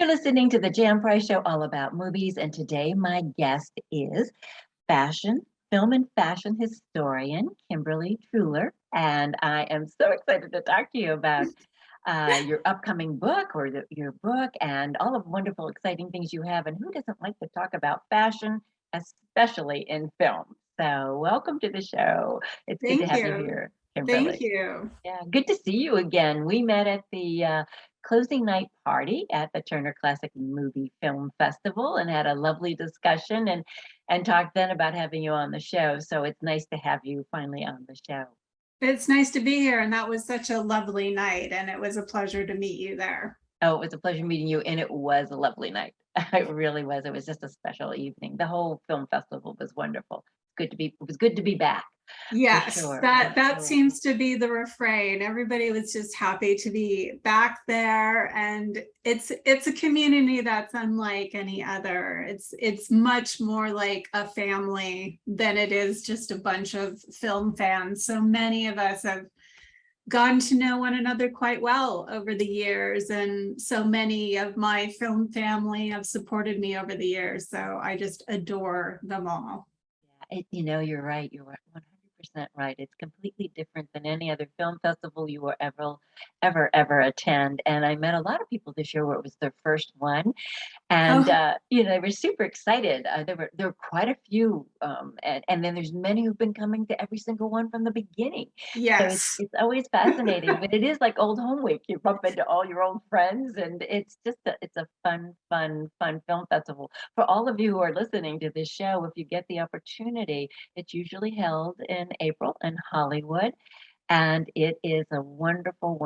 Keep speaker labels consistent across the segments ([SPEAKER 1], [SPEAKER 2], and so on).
[SPEAKER 1] You're listening to the Jam Price Show, all about movies, and today my guest is fashion, film and fashion historian Kimberly Truhler, and I am so excited to talk to you about your upcoming book or your book and all of the wonderful, exciting things you have. And who doesn't like to talk about fashion, especially in film? So, welcome to the show. It's good to
[SPEAKER 2] Thank
[SPEAKER 1] have you
[SPEAKER 2] you.
[SPEAKER 1] here,
[SPEAKER 2] Thank
[SPEAKER 1] Kimberly.
[SPEAKER 2] you.
[SPEAKER 1] Yeah, good to see you again. We met at the closing night party at the Turner Classic Movie Film Festival and had a lovely discussion and talked then about having you on the show. So it's nice to have you finally on the show.
[SPEAKER 2] It's nice to be here, and that was such a lovely night, and it was a pleasure to meet you there.
[SPEAKER 1] Oh, it was a pleasure meeting you, and it was a lovely night. It really was. It was just a special evening. The whole film festival was wonderful. It was good to be back, for
[SPEAKER 2] Yes,
[SPEAKER 1] sure, for
[SPEAKER 2] that
[SPEAKER 1] sure.
[SPEAKER 2] seems to be the refrain. Everybody was just happy to be back there, and it's a community that's unlike any other. It's much more like a family than it is just a bunch of film fans. So many of us have gotten to know one another quite well over the years, and so many of my film family have supported me over the years, so I just adore them all.
[SPEAKER 1] You're right. You're 100% right. It's completely different than any other film festival you will ever attend. And I met a lot of people this year where it was their first one, and
[SPEAKER 2] Oh
[SPEAKER 1] they were super excited. There were quite a few, and then there's many who've been coming to every single one from the beginning. So
[SPEAKER 2] yes.
[SPEAKER 1] it's always fascinating, but it is like old home week. You bump into all your old friends, and it's a fun film festival. For all of you who are listening to this show, if you get the opportunity, it's usually held in April in Hollywood. And it is a wonderful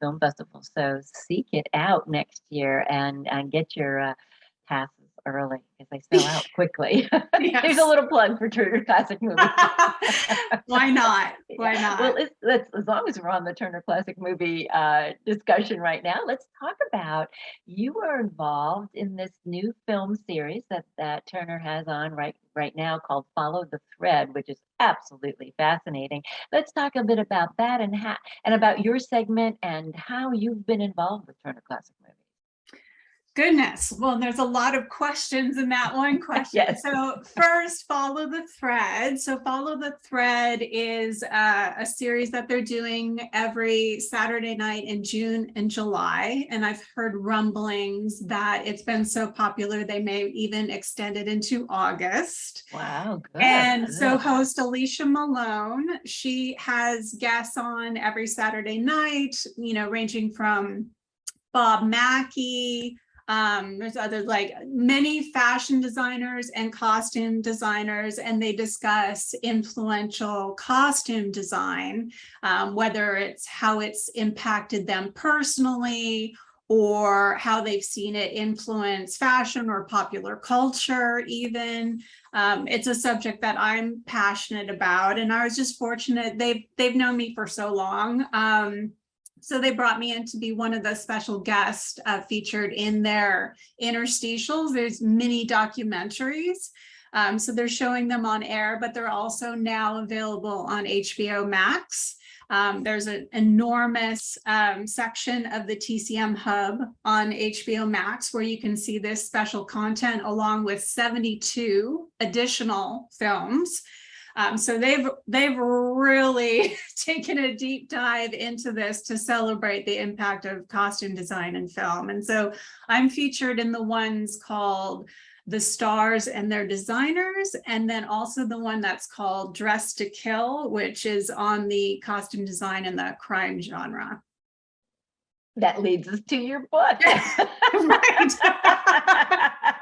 [SPEAKER 1] film festival. So seek it out next year and get your passes early because they sell out quickly. Here's a
[SPEAKER 2] Yes.
[SPEAKER 1] little plug for Turner Classic Movie.
[SPEAKER 2] Why not? Why
[SPEAKER 1] Yeah. Well,
[SPEAKER 2] not?
[SPEAKER 1] let's as long as we're on the Turner Classic Movie discussion right now, let's talk about you were involved in this new film series that Turner has on right now called Follow the Thread, which is absolutely fascinating. Let's talk a bit about that and about your segment and how you've been involved with Turner Classic Movies.
[SPEAKER 2] Goodness. Well, there's a lot of questions in that one question.
[SPEAKER 1] Yes.
[SPEAKER 2] So, first, Follow the Thread. So, Follow the Thread is a series that they're doing every Saturday night in June and July. And I've heard rumblings that it's been so popular, they may even extend it into August.
[SPEAKER 1] Wow,
[SPEAKER 2] And so,
[SPEAKER 1] good.
[SPEAKER 2] host Alicia Malone, she has guests on every Saturday night, ranging from Bob Mackie. There's other like many fashion designers and costume designers, and they discuss influential costume design, whether it's how it's impacted them personally or how they've seen it influence fashion or popular culture even. It's a subject that I'm passionate about, and I was just fortunate. They've known me for so long. So they brought me in to be one of the special guests featured in their interstitials. There's mini documentaries. So they're showing them on air, but they're also now available on HBO Max. There's an enormous section of the TCM Hub on HBO Max where you can see this special content along with 72 additional films. So they've really taken a deep dive into this to celebrate the impact of costume design in film. And so I'm featured in the ones called The Stars and Their Designers, and then also the one that's called Dress to Kill, which is on the costume design and the crime genre.
[SPEAKER 1] That leads us to your book.
[SPEAKER 2] Right.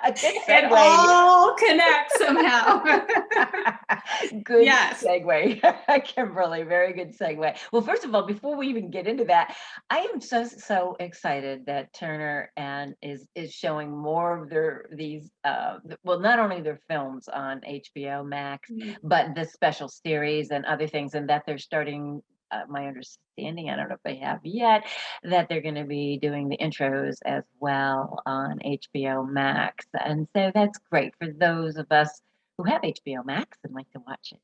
[SPEAKER 1] Good
[SPEAKER 2] It
[SPEAKER 1] segue.
[SPEAKER 2] all connects somehow.
[SPEAKER 1] Good
[SPEAKER 2] Yes.
[SPEAKER 1] segue, Kimberly. Very good segue. Well, first of all, before we even get into that, I am so excited that Turner and is showing more of these well, not only their films on HBO Max, but the special series and other things, and that they're starting. My understanding, I don't know if they have yet, that they're going to be doing the intros as well on HBO Max. And so that's great for those of us who have HBO Max and like to watch it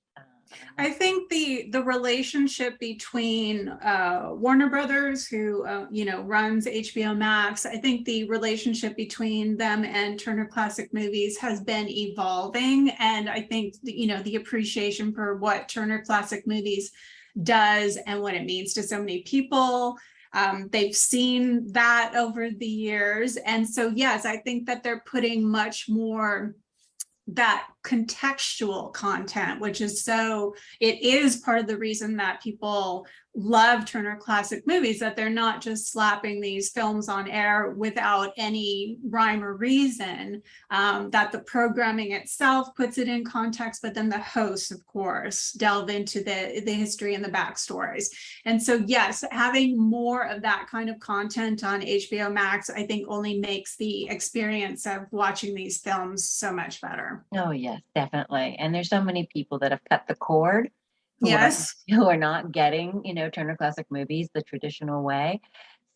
[SPEAKER 2] I think the relationship between Warner Brothers, who runs HBO Max, I think the relationship between them and Turner Classic Movies has been evolving, and I think the appreciation for what Turner Classic Movies does and what it means to so many people. They've seen that over the years, and so yes, I think that they're putting much more that contextual content, which is it is part of the reason that people love Turner Classic Movies, that they're not just slapping these films on air without any rhyme or reason, that the programming itself puts it in context, but then the hosts, of course, delve into the history and the backstories. And so, yes, having more of that kind of content on HBO Max, I think only makes the experience of watching these films so much better.
[SPEAKER 1] Oh, yes, definitely. And there's so many people that have cut the cord
[SPEAKER 2] Yes.
[SPEAKER 1] who are not getting, Turner Classic Movies the traditional way.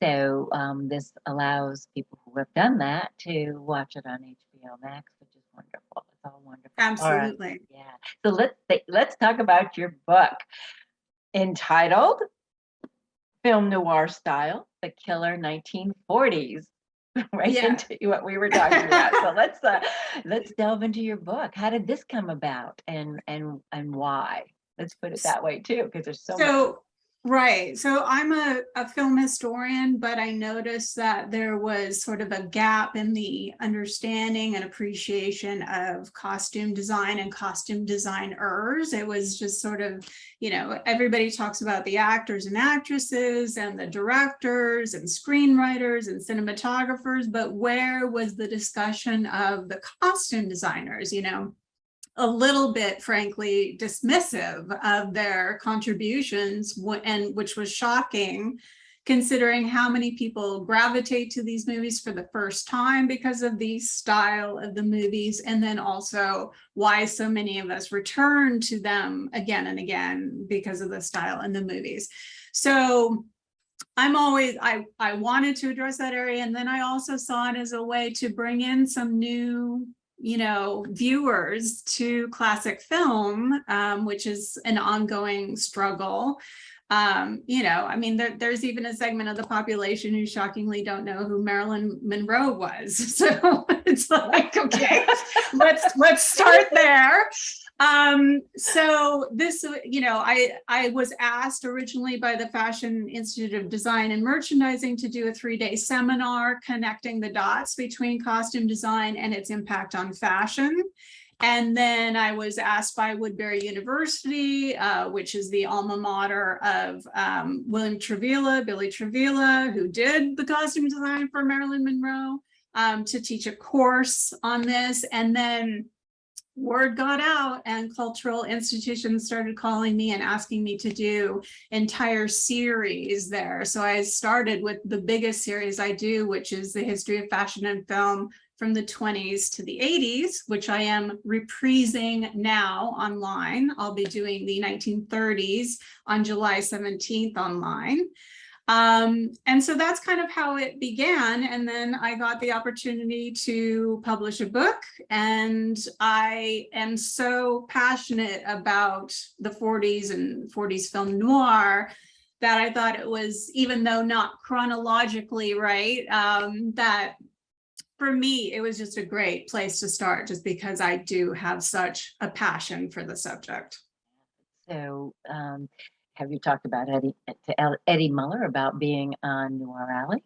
[SPEAKER 1] So this allows people who have done that to watch it on HBO Max, which is wonderful. It's all wonderful.
[SPEAKER 2] Absolutely.
[SPEAKER 1] All right. Yeah. So let's talk about your book entitled Film Noir Style, The Killer 1940s. Right into what we were talking about. So let's delve into your book. How did this come about, and why? Let's put it that way too, because there's so much.
[SPEAKER 2] Right. So I'm a film historian, but I noticed that there was sort of a gap in the understanding and appreciation of costume design and costume designers. It was just sort of, everybody talks about the actors and actresses and the directors and screenwriters and cinematographers, but where was the discussion of the costume designers, a little bit, frankly, dismissive of their contributions, and which was shocking, considering how many people gravitate to these movies for the first time because of the style of the movies, and then also why so many of us return to them again and again because of the style in the movies. So I wanted to address that area, and then I also saw it as a way to bring in some new viewers to classic film, which is an ongoing struggle. There's even a segment of the population who shockingly don't know who Marilyn Monroe was. So it's like, okay, let's start there. So this, I was asked originally by the Fashion Institute of Design and Merchandising to do a 3-day seminar connecting the dots between costume design and its impact on fashion. And then I was asked by Woodbury University, which is the alma mater of Billy Trevilla, who did the costume design for Marilyn Monroe, to teach a course on this. And then word got out and cultural institutions started calling me and asking me to do entire series there. So I started with the biggest series I do, which is the history of fashion and film from the 20s to the 80s, which I am reprising now online. I'll be doing the 1930s on July 17th online. And so that's kind of how it began. And then I got the opportunity to publish a book, and I am so passionate about the 40s and 40s film noir that I thought it was, even though not chronologically right, that for me, it was just a great place to start, just because I do have such a passion for the subject.
[SPEAKER 1] So, have you talked about Eddie Muller about being on Noir Alley?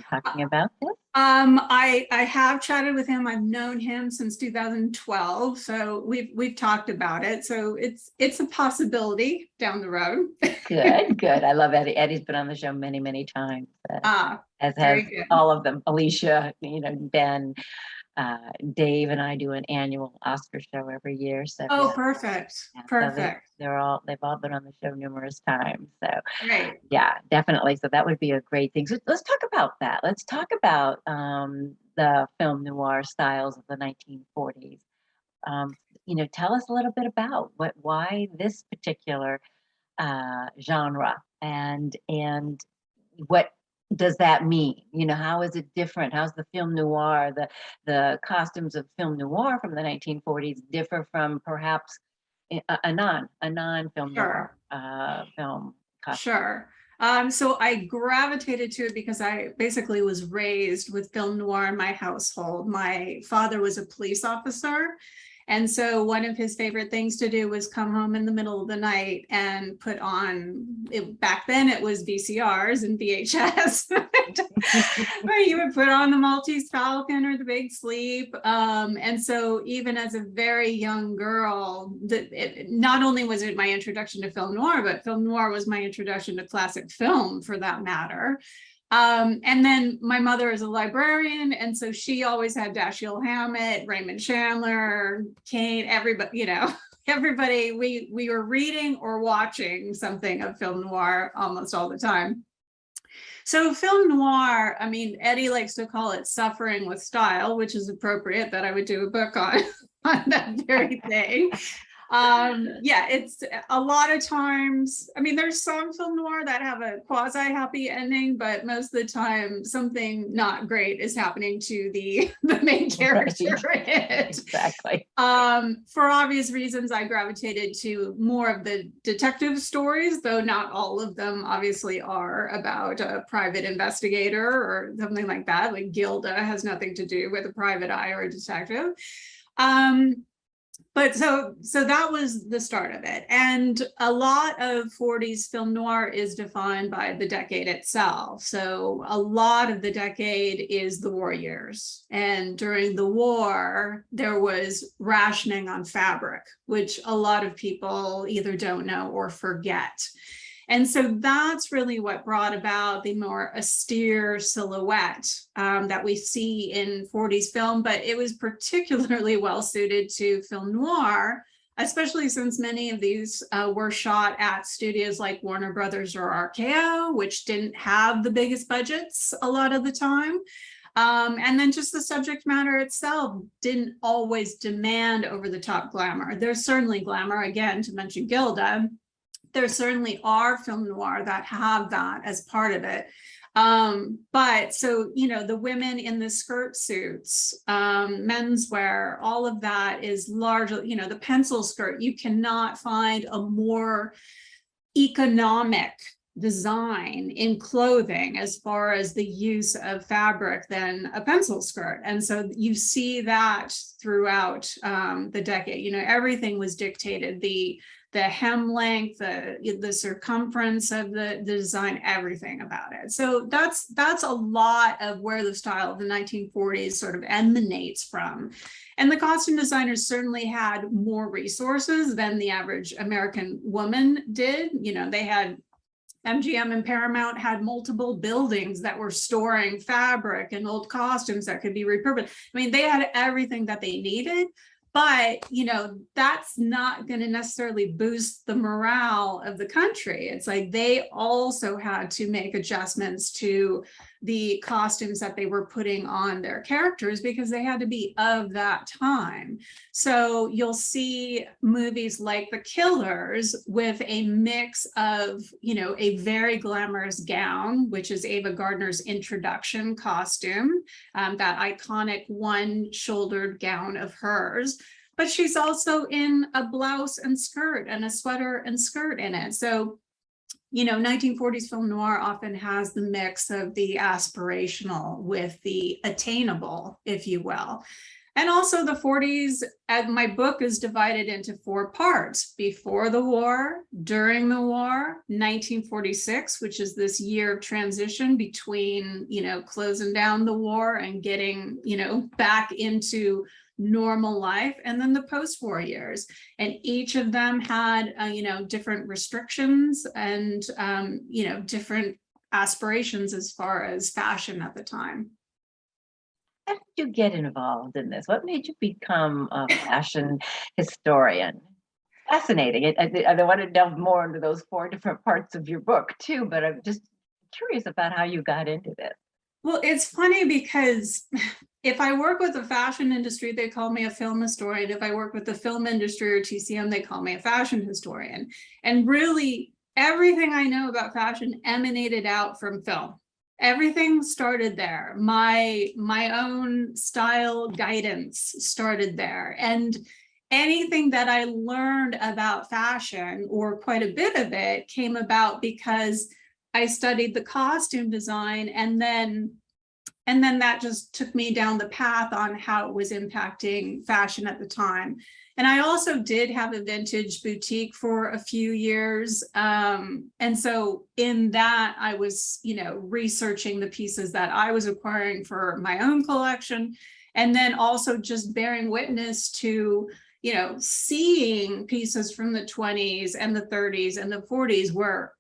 [SPEAKER 1] Talking about this?
[SPEAKER 2] I have chatted with him. I've known him since 2012, so we've talked about it. So it's a possibility down the road.
[SPEAKER 1] Good. I love Eddie. Eddie's been on the show many times. As has all of them. Alicia, Ben, Dave, and I do an annual Oscar show every year. So
[SPEAKER 2] perfect.
[SPEAKER 1] So they've all been on the show numerous times. So
[SPEAKER 2] right.
[SPEAKER 1] Yeah, definitely. So that would be a great thing. So let's talk about that. Let's talk about the film noir styles of the 1940s. Tell us a little bit about why this particular genre, and what does that mean? How is it different? How's the film noir, the costumes of film noir from the 1940s differ from perhaps a non-film noir film costume?
[SPEAKER 2] Sure. So I gravitated to it because I basically was raised with film noir in my household. My father was a police officer. And so one of his favorite things to do was come home in the middle of the night and put on, back then it was VCRs and VHS, but he would put on the Maltese Falcon or the Big Sleep. And so even as a very young girl, not only was it my introduction to film noir, but film noir was my introduction to classic film for that matter. And then my mother is a librarian, and so she always had Dashiell Hammett, Raymond Chandler, Kane, everybody, everybody, we were reading or watching something of film noir almost all the time. So film noir, I mean, Eddie likes to call it suffering with style, which is appropriate that I would do a book on that very thing. Yeah, it's a lot of times, I mean, there's some film noir that have a quasi happy ending, but most of the time something not great is happening to the main character. Right.
[SPEAKER 1] Exactly.
[SPEAKER 2] For obvious reasons, I gravitated to more of the detective stories, though not all of them obviously are about a private investigator or something like that. Like Gilda has nothing to do with a private eye or a detective. But so that was the start of it. And a lot of 40s film noir is defined by the decade itself. So a lot of the decade is the war years. And during the war, there was rationing on fabric, which a lot of people either don't know or forget. And so that's really what brought about the more austere silhouette that we see in 40s film, but it was particularly well suited to film noir, especially since many of these were shot at studios like Warner Brothers or RKO, which didn't have the biggest budgets a lot of the time. And then just the subject matter itself didn't always demand over-the-top glamour. There's certainly glamour, again, to mention Gilda. There certainly are film noir that have that as part of it. But so, the women in the skirt suits, menswear, all of that is largely, the pencil skirt. You cannot find a more economic design in clothing as far as the use of fabric than a pencil skirt. And so you see that throughout the decade. Everything was dictated. The hem length, the circumference of the design, everything about it. So that's a lot of where the style of the 1940s sort of emanates from. And the costume designers certainly had more resources than the average American woman did. They had MGM and Paramount had multiple buildings that were storing fabric and old costumes that could be repurposed. I mean, they had everything that they needed. But, that's not going to necessarily boost the morale of the country. It's like they also had to make adjustments to the costumes that they were putting on their characters because they had to be of that time. So you'll see movies like The Killers with a mix of, a very glamorous gown, which is Ava Gardner's introduction costume, that iconic one-shouldered gown of hers. But she's also in a blouse and skirt and a sweater and skirt in it. So 1940s film noir often has the mix of the aspirational with the attainable, if you will. And also the 40s, my book is divided into 4 parts: before the war, during the war, 1946, which is this year of transition between, closing down the war and getting, back into normal life, and then the post-war years. And each of them had, different restrictions and, different aspirations as far as fashion at the time.
[SPEAKER 1] How did you get involved in this? What made you become a fashion historian? Fascinating. I want to delve more into those 4 different parts of your book too, but I'm just curious about how you got into this.
[SPEAKER 2] Well, it's funny because if I work with the fashion industry, they call me a film historian. If I work with the film industry or TCM, they call me a fashion historian. And really, everything I know about fashion emanated out from film. Everything started there. My own style guidance started there. And anything that I learned about fashion, or quite a bit of it, came about because I studied the costume design, and then that just took me down the path on how it was impacting fashion at the time. And I also did have a vintage boutique for a few years. And so in that, I was, researching the pieces that I was acquiring for my own collection. And then also just bearing witness to, seeing pieces from the 20s and the 30s and the 40s where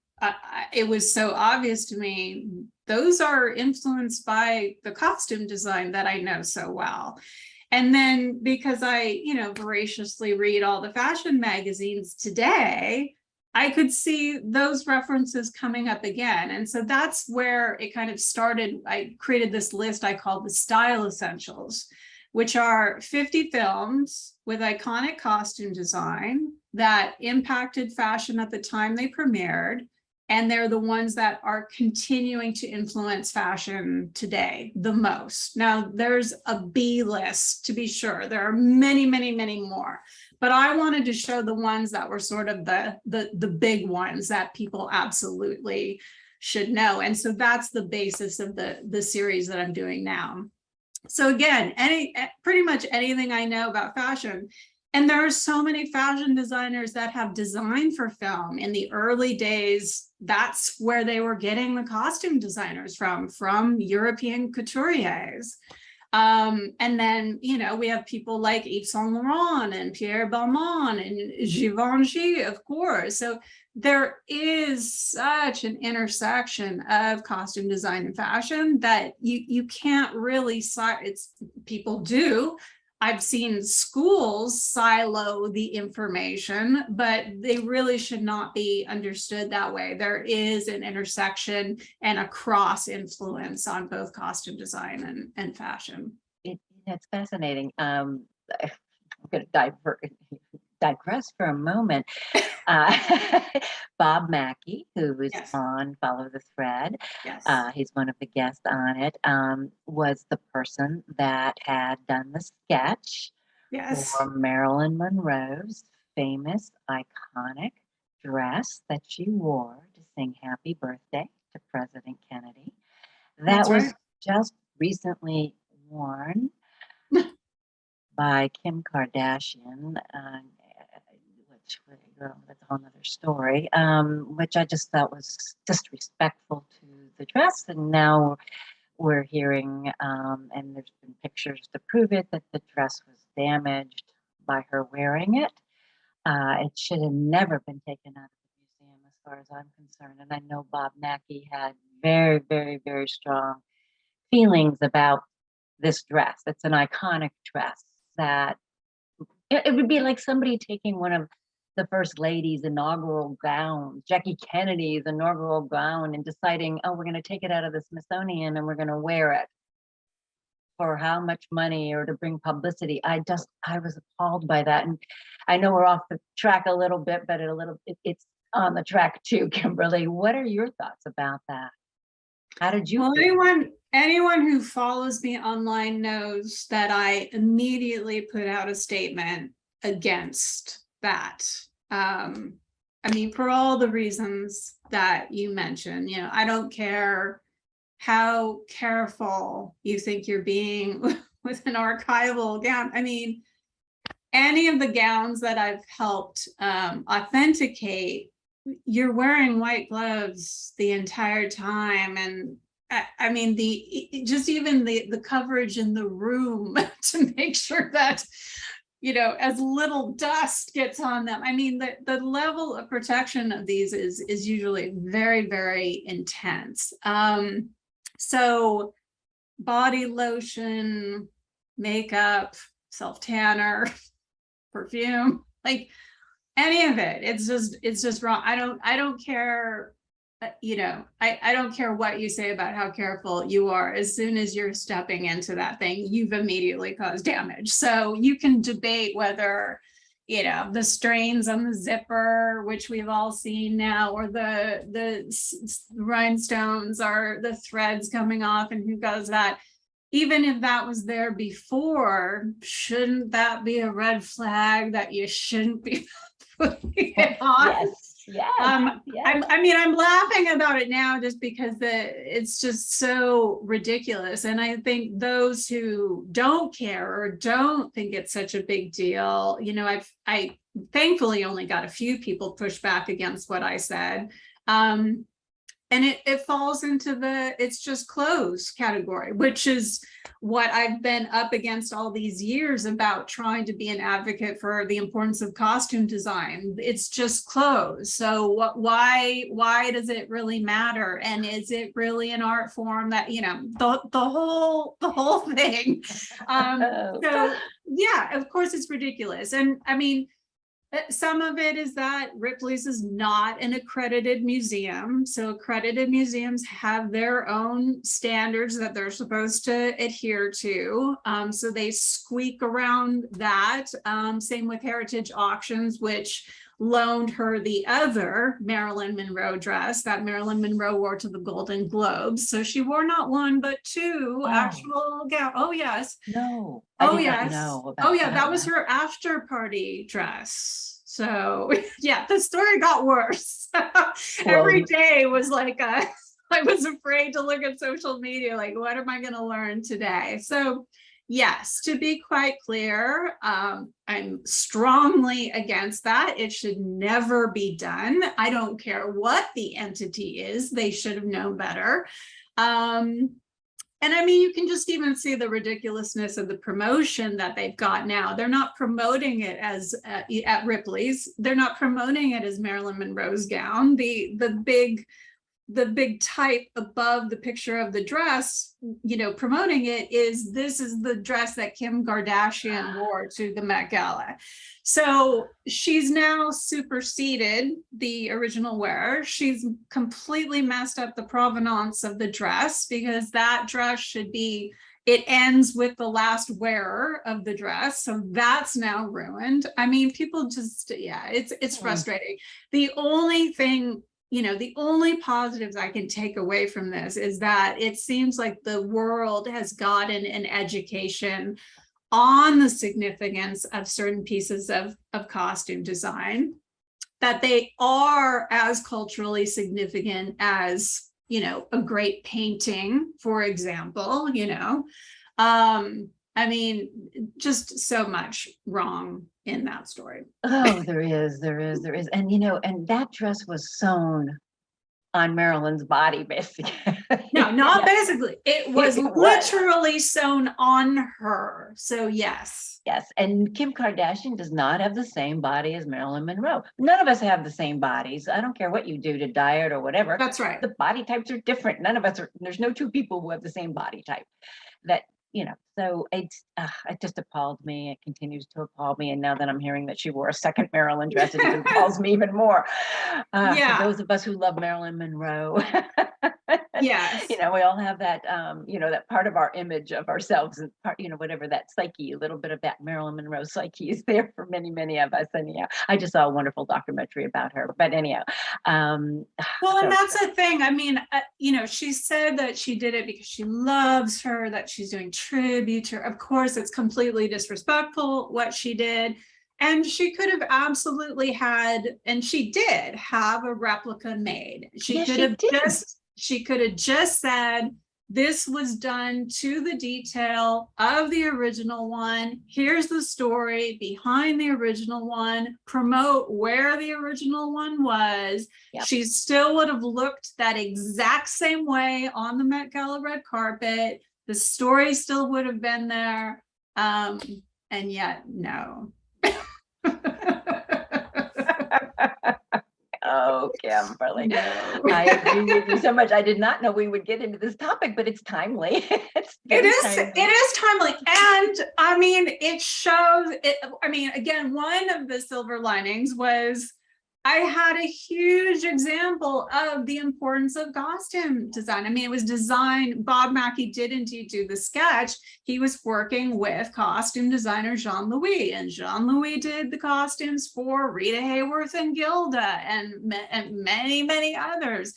[SPEAKER 2] it was so obvious to me, those are influenced by the costume design that I know so well. And then because I, voraciously read all the fashion magazines today, I could see those references coming up again. And so that's where it kind of started. I created this list I called the Style Essentials, which are 50 films with iconic costume design that impacted fashion at the time they premiered. And they're the ones that are continuing to influence fashion today the most. Now, there's a B list, to be sure. There are many, many, many more. But I wanted to show the ones that were sort of the big ones that people absolutely should know. And so that's the basis of the series that I'm doing now. So again, pretty much anything I know about fashion. And there are so many fashion designers that have designed for film. In the early days, that's where they were getting the costume designers from European couturiers. And then, we have people like Yves Saint Laurent and Pierre Balmain and Givenchy, of course. So there is such an intersection of costume design and fashion that you can't really, people do. I've seen schools silo the information, but they really should not be understood that way. There is an intersection and a cross influence on both costume design and fashion.
[SPEAKER 1] It's fascinating. I'm going to digress for a moment. Bob Mackie, who was
[SPEAKER 2] Yes.
[SPEAKER 1] on Follow the Thread,
[SPEAKER 2] Yes.
[SPEAKER 1] he's one of the guests on it, was the person that had done the sketch
[SPEAKER 2] Yes.
[SPEAKER 1] for Marilyn Monroe's famous iconic dress that she wore to sing Happy Birthday to President Kennedy. That
[SPEAKER 2] That's
[SPEAKER 1] was
[SPEAKER 2] right.
[SPEAKER 1] just recently worn by Kim Kardashian, which, that's a whole nother story, which I just thought was disrespectful to the dress. And now we're hearing, and there's been pictures to prove it, that the dress was damaged by her wearing it. It should have never been taken out of the museum, as far as I'm concerned. And I know Bob Mackie had very, very, very strong feelings about this dress. It's an iconic dress that it would be like somebody taking one of the first lady's inaugural gowns, Jackie Kennedy's inaugural gown, and deciding, oh, we're going to take it out of the Smithsonian and we're going to wear it for how much money or to bring publicity. I was appalled by that. And I know we're off the track a little bit, but it's on the track too, Kimberly. What are your thoughts about that? How did you
[SPEAKER 2] feel? Anyone who follows me online knows that I immediately put out a statement against that. For all the reasons that you mentioned, I don't care how careful you think you're being with an archival gown. Any of the gowns that I've helped authenticate, you're wearing white gloves the entire time. And the coverage in the room to make sure that, as little dust gets on them. The level of protection of these is usually very, very intense. So body lotion, makeup, self-tanner, perfume, like any of it, it's just wrong. I don't care. I don't care what you say about how careful you are. As soon as you're stepping into that thing, you've immediately caused damage. So you can debate whether, the strains on the zipper, which we've all seen now, or the rhinestones, are the threads coming off and who does that. even if that was there before, shouldn't that be a red flag that you shouldn't be putting it on?
[SPEAKER 1] Yes, yes, yes.
[SPEAKER 2] I mean, I'm laughing about it now just because it's just so ridiculous. And I think those who don't care or don't think it's such a big deal, you know, I thankfully only got a few people push back against what I said. And it falls into the it's just clothes category, which is what I've been up against all these years about trying to be an advocate for the importance of costume design. It's just clothes. So why does it really matter? And is it really an art form that, you know, the whole thing? So yeah, of course it's ridiculous. And I mean, some of it is that Ripley's is not an accredited museum. So accredited museums have their own standards that they're supposed to adhere to. So they squeak around that. Same with Heritage Auctions, which loaned her the other Marilyn Monroe dress that Marilyn Monroe wore to the Golden Globes. So she wore not one, but two actual gowns. Oh, yes.
[SPEAKER 1] No.
[SPEAKER 2] Oh,
[SPEAKER 1] I did not
[SPEAKER 2] yes.
[SPEAKER 1] know about
[SPEAKER 2] Oh, yeah. That was her after party dress. So yeah, the story got worse. Every day was like I was afraid to look at social media, like, what am I going to learn today? So yes, to be quite clear, I'm strongly against that. It should never be done. I don't care what the entity is. They should have known better. And I mean, you can just even see the ridiculousness of the promotion that they've got now. They're not promoting it as at Ripley's. They're not promoting it as Marilyn Monroe's gown. The big type above the picture of the dress, you know, promoting it is, this is the dress that Kim Kardashian wore to the Met Gala. So she's now superseded the original wearer. She's completely messed up the provenance of the dress, because that dress should be, it ends with the last wearer of the dress. So that's now ruined. I mean, people just, yeah, it's frustrating. The only thing, you know, the only positives I can take away from this is that it seems like the world has gotten an education on the significance of certain pieces of costume design, that they are as culturally significant as, you know, a great painting, for example, you know. I mean, just so much wrong in that story.
[SPEAKER 1] Oh, there is. And, you know, and that dress was sewn on Marilyn's body, basically.
[SPEAKER 2] No, not basically. It was literally sewn on her. So yes.
[SPEAKER 1] Yes. And Kim Kardashian does not have the same body as Marilyn Monroe. None of us have the same bodies. I don't care what you do to diet or whatever.
[SPEAKER 2] That's right.
[SPEAKER 1] The body types are different. None of us are, there's no two people who have the same body type. That, you know, so it just appalled me. It continues to appall me. And now that I'm hearing that she wore a second Marilyn dress, it appalls me even more.
[SPEAKER 2] Yeah.
[SPEAKER 1] For those of us who love Marilyn Monroe,
[SPEAKER 2] yes,
[SPEAKER 1] you know, we all have that, you know, that part of our image of ourselves, and part, you know, whatever that psyche, a little bit of that Marilyn Monroe psyche is there for many, many of us. And yeah, I just saw a wonderful documentary about her. But anyhow,
[SPEAKER 2] well, and that's the thing. I mean, you know, she said that she did it because she loves her, that she's doing tribute to her. Of course, it's completely disrespectful what she did. And she could have absolutely had, and she did have a replica made. She could have just said, this was done to the detail of the original one. Here's the story behind the original one. Promote where the original one was. Yep. She still would have looked that exact same way on the Met Gala red carpet. The story still would have been there. And yet, no.
[SPEAKER 1] Oh, Kimberly,
[SPEAKER 2] no.
[SPEAKER 1] I agree with you so much. I did not know we would get into this topic, but it's timely.
[SPEAKER 2] It is timely. And I mean, it shows it. I mean, again, one of the silver linings was I had a huge example of the importance of costume design. I mean, it was designed, Bob Mackie did indeed do the sketch. He was working with costume designer Jean-Louis, and Jean-Louis did the costumes for Rita Hayworth and Gilda and many, many others.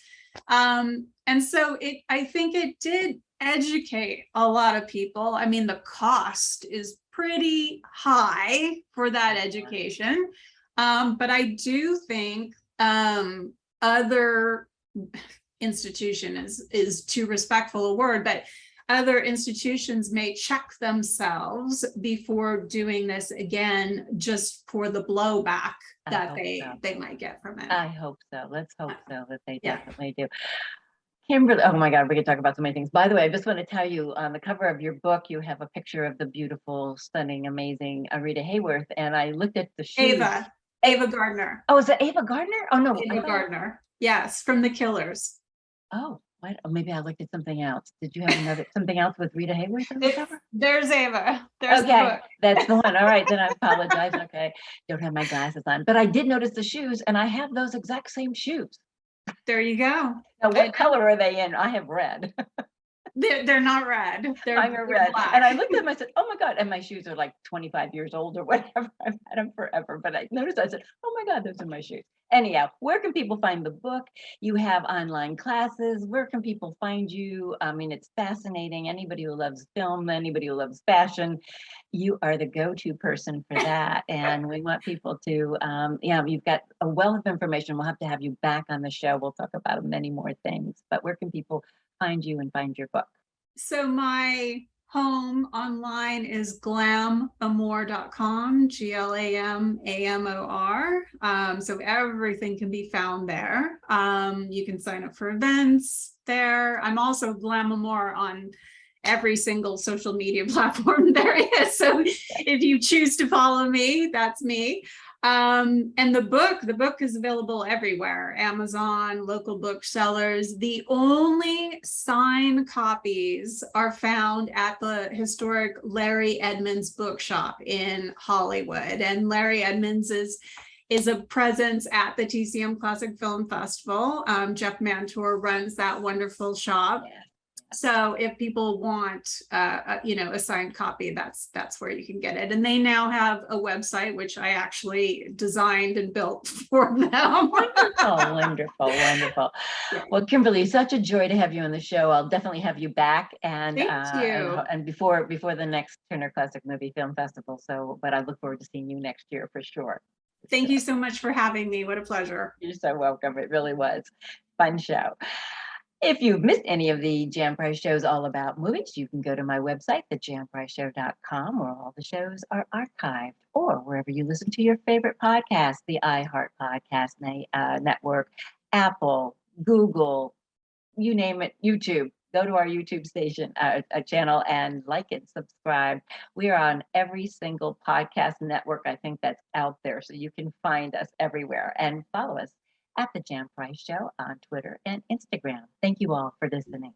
[SPEAKER 2] And so I think it did educate a lot of people. I mean, the cost is pretty high for that education. But I do think other institution is too respectful a word, but other institutions may check themselves before doing this again, just for the blowback that they might get from it.
[SPEAKER 1] I hope so. Let's hope so that they
[SPEAKER 2] Yeah.
[SPEAKER 1] definitely do. Kimberly, oh my God, we could talk about so many things. By the way, I just want to tell you, on the cover of your book, you have a picture of the beautiful, stunning, amazing Rita Hayworth, and I looked at the shoes.
[SPEAKER 2] Ava Gardner.
[SPEAKER 1] Oh, is it Ava Gardner? Oh no,
[SPEAKER 2] Ava Gardner. Yes, from The Killers.
[SPEAKER 1] Oh, what? Oh, maybe I looked at something else. Did you have something else with Rita Hayworth on the cover?
[SPEAKER 2] There's Ava. There's
[SPEAKER 1] okay,
[SPEAKER 2] the book.
[SPEAKER 1] That's the one. All right, then I apologize. Okay, don't have my glasses on, but I did notice the shoes, and I have those exact same shoes.
[SPEAKER 2] There you go.
[SPEAKER 1] Now, what color are they in? I have red.
[SPEAKER 2] They're not red.
[SPEAKER 1] They're red.
[SPEAKER 2] Black.
[SPEAKER 1] And I looked at them, I said, oh my God. And my shoes are like 25 years old or whatever. I've had them forever. But I noticed, I said, oh my God, those are my shoes. Anyhow, where can people find the book? You have online classes. Where can people find you? I mean, it's fascinating. Anybody who loves film, anybody who loves fashion, you are the go-to person for that. And we want people to, you've got a wealth of information. We'll have to have you back on the show. We'll talk about many more things. But where can people find you and find your book?
[SPEAKER 2] So my home online is glamamor.com, GLAMAMOR. So everything can be found there. You can sign up for events there. I'm also Glamamor on every single social media platform there is. So if you choose to follow me, that's me. And the book is available everywhere, Amazon, local booksellers. The only signed copies are found at the historic Larry Edmonds bookshop in Hollywood. And Larry Edmonds is a presence at the TCM Classic Film Festival. Jeff Mantor runs that wonderful shop. Yeah. So if people want, a signed copy, that's where you can get it. And they now have a website, which I actually designed and built for them.
[SPEAKER 1] Wonderful. Yeah. Well, Kimberly, such a joy to have you on the show. I'll definitely have you back. And
[SPEAKER 2] thank you.
[SPEAKER 1] And before the next Turner Classic Movie Film Festival. But I look forward to seeing you next year for sure.
[SPEAKER 2] Thank you so much for having me. What a pleasure.
[SPEAKER 1] You're so welcome. It really was fun show. If you've missed any of the Jan Price shows all about movies, you can go to my website, thejanpriceshow.com, where all the shows are archived, or wherever you listen to your favorite podcast, the iHeart Podcast Network, Apple, Google, you name it, YouTube. Go to our YouTube station, channel, and like it, subscribe. We are on every single podcast network, I think, that's out there, so you can find us everywhere, and follow us at The Jan Price Show on Twitter and Instagram. Thank you all for listening.